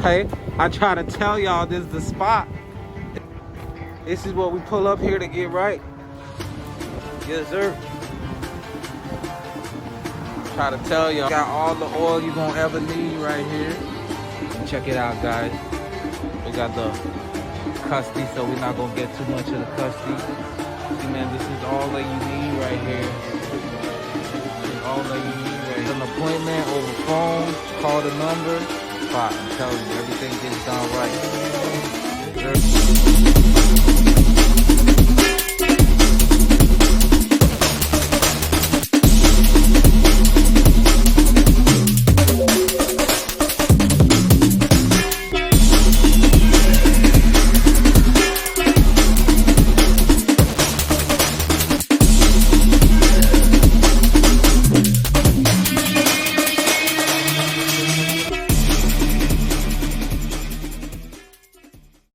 Okay, I try to tell y'all this is the spot. This is what we pull up here to get right. Yes, sir. Try to tell y'all, got all the oil you gonna ever need right here. Check it out, guys. We got the custody, so we're not gonna get too much of the custody. See, man, this is all that you need right here. This is all that you need right here. An appointment over phone, call the number. Spot, I'm telling you, everything gets done right. Yes, sir.